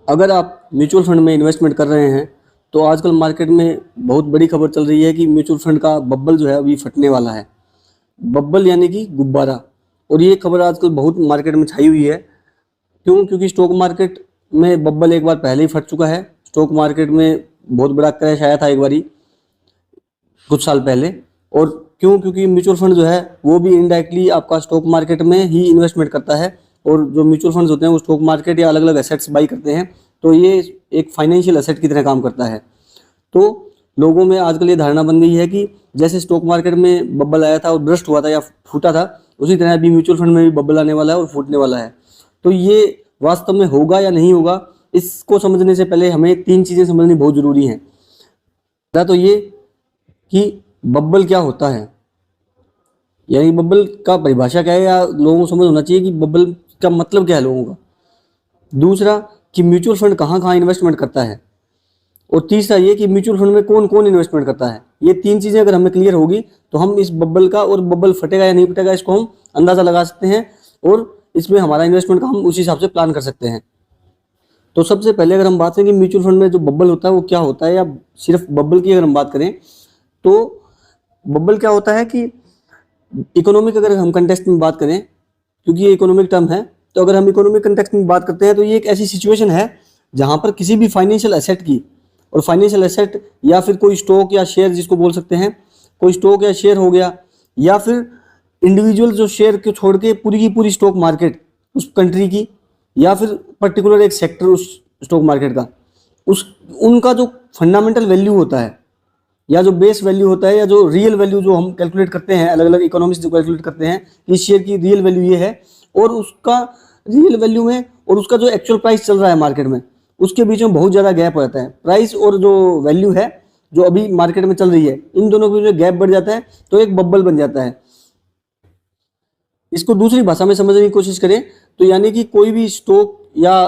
अगर आप mutual fund में इन्वेस्टमेंट कर रहे हैं तो आजकल मार्केट में बहुत बड़ी खबर चल रही है कि म्यूचुअल फंड का बब्बल जो है अभी फटने वाला है। बब्बल यानी कि गुब्बारा। और ये खबर आजकल बहुत मार्केट में छाई हुई है। क्यों? क्योंकि स्टॉक मार्केट में बब्बल एक बार पहले ही फट चुका है। स्टॉक मार्केट में बहुत बड़ा क्रैश आया था एक बारी कुछ साल पहले। और क्यों? क्योंकि म्यूचुअल फंड जो है वो भी इनडायरेक्टली आपका स्टॉक मार्केट में ही इन्वेस्टमेंट करता है। और जो म्यूचुअल फंड्स होते हैं वो स्टॉक मार्केट या अलग अलग एसेट्स बाई करते हैं, तो ये एक फाइनेंशियल एसेट की तरह काम करता है। तो लोगों में आजकल ये धारणा बन गई है कि जैसे स्टॉक मार्केट में बब्बल आया था और ब्रस्ट हुआ था या फूटा था, उसी तरह अभी म्यूचुअल फंड में भी बब्बल आने वाला है और फूटने वाला है। तो ये वास्तव में होगा या नहीं होगा, इसको समझने से पहले हमें 3 चीज़ें समझनी बहुत ज़रूरी हैं। पहला तो ये कि बब्बल क्या होता है, यानी बब्बल का परिभाषा क्या है, या लोगों को समझ होना चाहिए कि बब्बल का मतलब क्या है लोगों का। दूसरा कि म्यूचुअल फंड कहाँ कहाँ इन्वेस्टमेंट करता है। और तीसरा ये कि म्यूचुअल फंड में कौन कौन इन्वेस्टमेंट करता है। ये 3 चीज़ें अगर हमें क्लियर होगी तो हम इस बब्बल का, और बब्बल फटेगा या नहीं फटेगा, इसको हम अंदाज़ा लगा सकते हैं और इसमें हमारा इन्वेस्टमेंट का हम उस हिसाब से प्लान कर सकते हैं। तो सबसे पहले अगर हम बात करें कि म्यूचुअल फंड में जो बब्बल होता है वो क्या होता है, या सिर्फ बब्बल की अगर हम बात करें तो बब्बल क्या होता है कि इकोनॉमिक, अगर हम कंटेक्स्ट में बात करें, क्योंकि ये इकोनॉमिक टर्म है, तो अगर हम इकोनॉमिक कंटेक्स्ट में बात करते हैं तो ये एक ऐसी सिचुएशन है जहाँ पर किसी भी फाइनेंशियल एसेट की, और फाइनेंशियल एसेट या फिर कोई स्टॉक या शेयर जिसको बोल सकते हैं, कोई स्टॉक या शेयर हो गया, या फिर इंडिविजुअल जो शेयर को छोड़ के पूरी की पूरी स्टॉक मार्केट उस कंट्री की, या फिर पर्टिकुलर एक सेक्टर उस स्टॉक मार्केट का, उस उनका जो फंडामेंटल वैल्यू होता है, या जो बेस वैल्यू होता है, या जो रियल वैल्यू जो हम कैलकुलेट करते हैं, अलग अलग इकोनॉमिस्ट जो कैलकुलेट करते हैं कि इस शेयर की रियल वैल्यू ये है, और उसका रियल वैल्यू में और उसका जो एक्चुअल प्राइस चल रहा है मार्केट में, उसके बीच में बहुत ज़्यादा गैप हो जाता है। प्राइस और जो वैल्यू है जो अभी मार्केट में चल रही है, इन दोनों के बीच में गैप बढ़ जाता है, तो एक बब्बल बन जाता है। इसको दूसरी भाषा में समझने की कोशिश करें तो यानी कि कोई भी स्टॉक या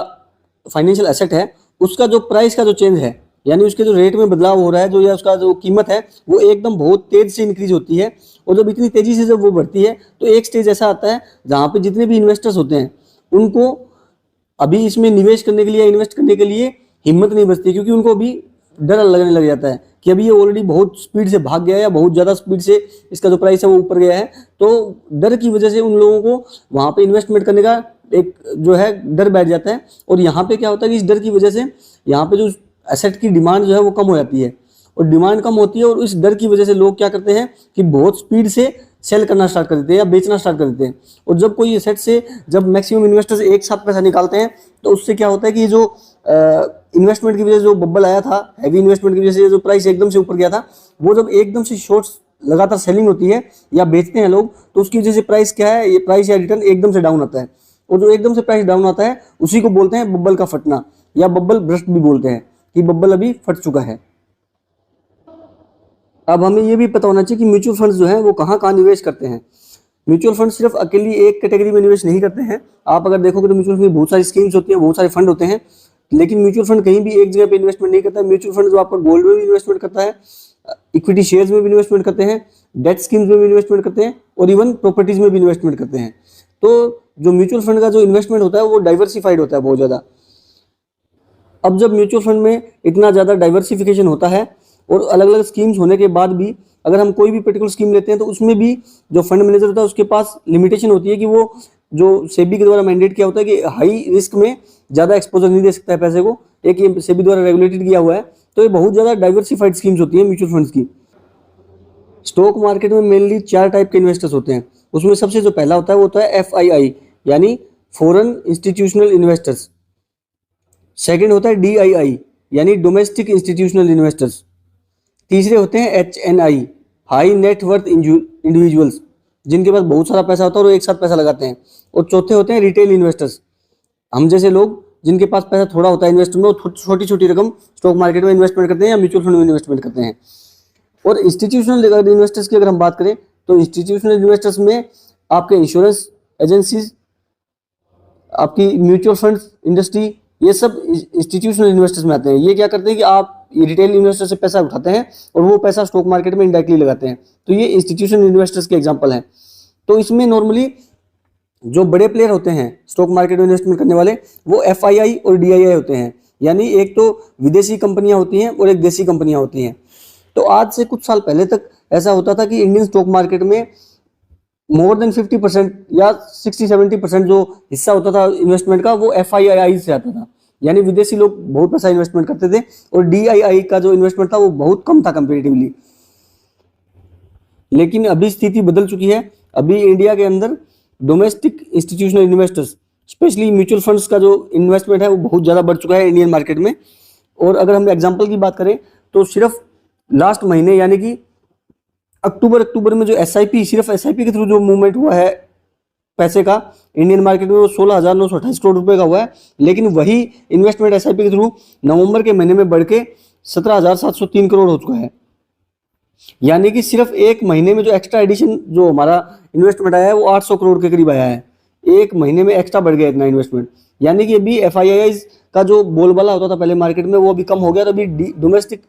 फाइनेंशियल एसेट है, उसका जो प्राइस का जो चेंज है, यानी उसके जो रेट में बदलाव हो रहा है, जो या उसका जो कीमत है वो एकदम बहुत तेज से इंक्रीज होती है। और जब इतनी तेजी से जब वो बढ़ती है तो एक स्टेज ऐसा आता है जहाँ पे जितने भी इन्वेस्टर्स होते हैं उनको अभी इसमें निवेश करने के लिए, इन्वेस्ट करने के लिए हिम्मत नहीं बचती, क्योंकि उनको अभी डर लगने लग जाता है कि अभी ये ऑलरेडी बहुत स्पीड से भाग गया है, या बहुत ज़्यादा स्पीड से इसका जो प्राइस है वो ऊपर गया है। तो डर की वजह से उन लोगों को वहाँ पे इन्वेस्टमेंट करने का एक जो है डर बैठ जाता है। और यहाँ पे क्या होता है कि इस डर की वजह से यहाँ पे जो एसेट की डिमांड जो है वो कम हो जाती है, और डिमांड कम होती है, और इस डर की वजह से लोग क्या करते हैं कि बहुत स्पीड से सेल करना स्टार्ट कर देते हैं या बेचना स्टार्ट कर देते हैं। और जब कोई एसेट से जब मैक्सिमम इन्वेस्टर्स एक साथ पैसा निकालते हैं तो उससे क्या होता है कि जो इन्वेस्टमेंट की वजह से जो बब्बल आया था, हैवी इन्वेस्टमेंट की वजह से जो प्राइस एकदम से ऊपर गया था, वो जब एकदम से शॉर्ट्स लगातार सेलिंग होती है या बेचते हैं लोग, तो उसकी वजह से प्राइस क्या है, ये प्राइस या रिटर्न एकदम से डाउन आता है। और जो एकदम से प्राइस डाउन आता है उसी को बोलते हैं बब्बल का फटना, या बब्बल ब्रस्ट भी बोलते हैं कि बब्बल अभी फट चुका है। अब हमें ये भी पता होना चाहिए कि म्यूचुअल फंड्स जो हैं वो कहाँ कहाँ निवेश करते हैं। म्यूचुअल फंड सिर्फ अकेली एक कैटेगरी में निवेश नहीं करते हैं। आप अगर देखोगे तो म्यूचुअल फंड में बहुत सारी स्कीम्स होती हैं, बहुत सारे फंड होते हैं, लेकिन म्यूचुअल फंड कहीं भी एक जगह पे इन्वेस्टमेंट नहीं करता है। म्यूचुअल फंड जो आपका गोल्ड में भी इन्वेस्टमेंट करता है, इक्विटी शेयर्स में भी इन्वेस्टमेंट करते हैं, डेट स्कीम्स में भी इन्वेस्टमेंट करते हैं, और इवन प्रॉपर्टीज में भी इन्वेस्टमेंट करते हैं। तो जो म्यूचुअल फंड का जो इन्वेस्टमेंट होता है वो डाइवर्सिफाइड होता है बहुत ज़्यादा। अब जब म्यूचुअल फंड में इतना ज़्यादा डाइवर्सिफिकेशन होता है और अलग अलग स्कीम्स होने के बाद भी अगर हम कोई भी पर्टिकुलर स्कीम लेते हैं तो उसमें भी जो फंड मैनेजर होता है उसके पास लिमिटेशन होती है कि वो जो सेबी के द्वारा मैंडेट किया होता है कि हाई रिस्क में ज़्यादा एक्सपोजर नहीं दे सकता है पैसे को, एक ये सेबी द्वारा रेगुलेटेड किया हुआ है। तो ये बहुत ज़्यादा डाइवर्सिफाइड स्कीम्स होती हैं म्यूचुअल फंड्स की। स्टॉक मार्केट में मेनली 4 टाइप के इन्वेस्टर्स होते हैं। उसमें सबसे जो पहला होता है वो होता है FII यानी फॉरेन इंस्टीट्यूशनल इन्वेस्टर्स। सेकंड होता है DII यानी डोमेस्टिक इंस्टीट्यूशनल इन्वेस्टर्स। तीसरे होते हैं HNI high net worth individuals, जिनके पास बहुत सारा पैसा होता है और एक साथ पैसा लगाते हैं। और चौथे होते हैं रिटेल इन्वेस्टर्स, हम जैसे लोग जिनके पास पैसा थोड़ा होता है इन्वेस्टमेंट में, वो छोटी छोटी रकम स्टॉक मार्केट में इन्वेस्टमेंट करते हैं या म्यूचुअल फंड में इन्वेस्टमेंट करते हैं। और इंस्टीट्यूशनल इन्वेस्टर्स की अगर हम बात करें तो इंस्टीट्यूशनल इन्वेस्टर्स में आपके इंश्योरेंस एजेंसीज, आपकी म्यूचुअल फंड इंडस्ट्री, ये सब इंस्टीट्यूशनल इन्वेस्टर्स में आते हैं। ये क्या करते हैं कि आप ये रिटेल इन्वेस्टर से पैसा उठाते हैं और वो पैसा स्टॉक मार्केट में इनडायरेक्टली लगाते हैं। तो ये इंस्टीट्यूशनल इन्वेस्टर्स के एग्जांपल हैं। तो इसमें नॉर्मली जो बड़े प्लेयर होते हैं स्टॉक मार्केट में इन्वेस्टमेंट करने वाले, वो FII और DII होते हैं। यानी एक तो विदेशी कंपनियां होती हैं और एक देसी कंपनियां होती हैं। तो आज से कुछ साल पहले तक ऐसा होता था कि इंडियन स्टॉक मार्केट में मोर देन 50% या 60-70% जो हिस्सा होता था इन्वेस्टमेंट का वो FII से आता था, यानी विदेशी लोग बहुत पैसा इन्वेस्टमेंट करते थे और DII का जो इन्वेस्टमेंट था वो बहुत कम था कंपेरेटिवली। लेकिन अभी स्थिति बदल चुकी है। अभी इंडिया के अंदर domestic institutional investors, specially mutual funds का जो इन्वेस्टमेंट है वो बहुत ज़्यादा बढ़ चुका है इंडियन मार्केट में। और अगर हम एग्जांपल की बात करें तो सिर्फ लास्ट महीने यानी कि अक्टूबर में जो SIP, सिर्फ SIP के थ्रू जो मूवमेंट हुआ है पैसे का इंडियन मार्केट में वो 16,928 करोड़ रुपए का हुआ है। लेकिन वही इन्वेस्टमेंट SIP के थ्रू नवंबर के महीने में बढ़ के 17,703 करोड़ हो चुका है। यानी कि सिर्फ एक महीने में जो एक्स्ट्रा एडिशन जो हमारा इन्वेस्टमेंट आया है वो 800 करोड़ के करीब आया है। एक महीने में एक्स्ट्रा बढ़ गया इतना इन्वेस्टमेंट। यानी कि अभी FII का जो बोलबाला होता था पहले मार्केट में वो अभी कम हो गया। तो अभी डोमेस्टिक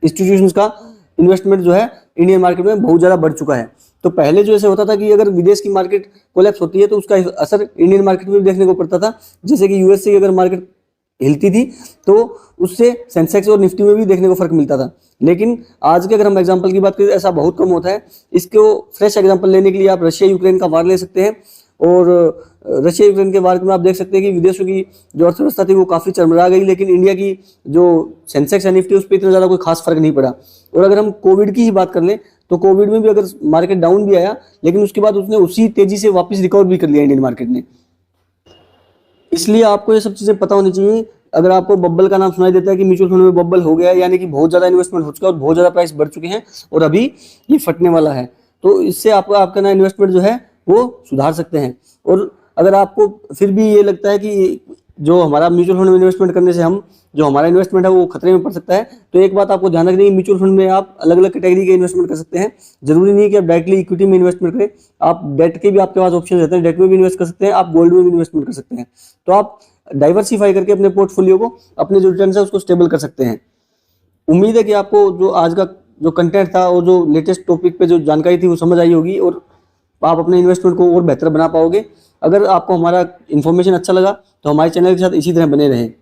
इंस्टीट्यूशंस का इन्वेस्टमेंट जो है इंडियन मार्केट में बहुत ज़्यादा बढ़ चुका है। तो पहले जो ऐसे होता था कि अगर विदेश की मार्केट कोलैप्स होती है तो उसका असर इंडियन मार्केट में भी देखने को पड़ता था। जैसे कि US की अगर मार्केट हिलती थी तो उससे सेंसेक्स और निफ्टी में भी देखने को फर्क मिलता था। लेकिन आज के अगर हम एग्जांपल की बात करें ऐसा बहुत कम होता है। इसको फ्रेश एग्जांपल लेने के लिए आप रशिया यूक्रेन का वार ले सकते हैं। और रशिया यूक्रेन के वार में आप देख सकते हैं कि विदेशों की जो अर्थव्यवस्था थी वो काफ़ी चरमरा गई, लेकिन इंडिया की जो सेंसेक्स या निफ्टी उस पर इतना ज़्यादा कोई खास फर्क नहीं पड़ा। और अगर हम कोविड की ही बात कर लें तो कोविड में भी अगर मार्केट डाउन भी आया लेकिन उसके बाद उसने उसी तेजी से वापस रिकवर भी कर लिया इंडियन मार्केट ने। इसलिए आपको ये सब चीज़ें पता होनी चाहिए। अगर आपको बब्बल का नाम सुनाई देता है कि म्यूचुअल फंड में बब्बल हो गया है, यानी कि बहुत ज़्यादा इन्वेस्टमेंट हो चुका है और बहुत ज़्यादा प्राइस बढ़ चुके हैं और अभी ये फटने वाला है, तो इससे आपका ना इन्वेस्टमेंट जो है वो सुधार सकते हैं। और अगर आपको फिर भी ये लगता है कि जो हमारा म्यूचुअल फंड में इन्वेस्टमेंट करने से जो हमारा इन्वेस्टमेंट है वो खतरे में पड़ सकता है, तो एक बात आपको ध्यान रखनी है, म्यूचुअल फंड में आप अलग अलग कैटेगरी के इन्वेस्टमेंट कर सकते हैं। जरूरी नहीं कि आप डायरेक्टली इक्विटी में इन्वेस्टमेंट करें, आप डेट के भी आपके पास ऑप्शन रहते हैं, डेट में भी इन्वेस्ट कर सकते हैं, आप गोल्ड में भी इन्वेस्टमेंट कर सकते हैं। तो आप डाइवर्सिफाई करके अपने पोर्टफोलियो को, अपने जो रिटर्न है उसको स्टेबल कर सकते हैं। उम्मीद है कि आपको जो आज का जो कंटेंट था और जो लेटेस्ट टॉपिक पे जो जानकारी थी वो समझ आई होगी और आप अपने इन्वेस्टमेंट को और बेहतर बना पाओगे। अगर आपको हमारा इन्फॉर्मेशन अच्छा लगा तो हमारे चैनल के साथ इसी तरह बने रहें।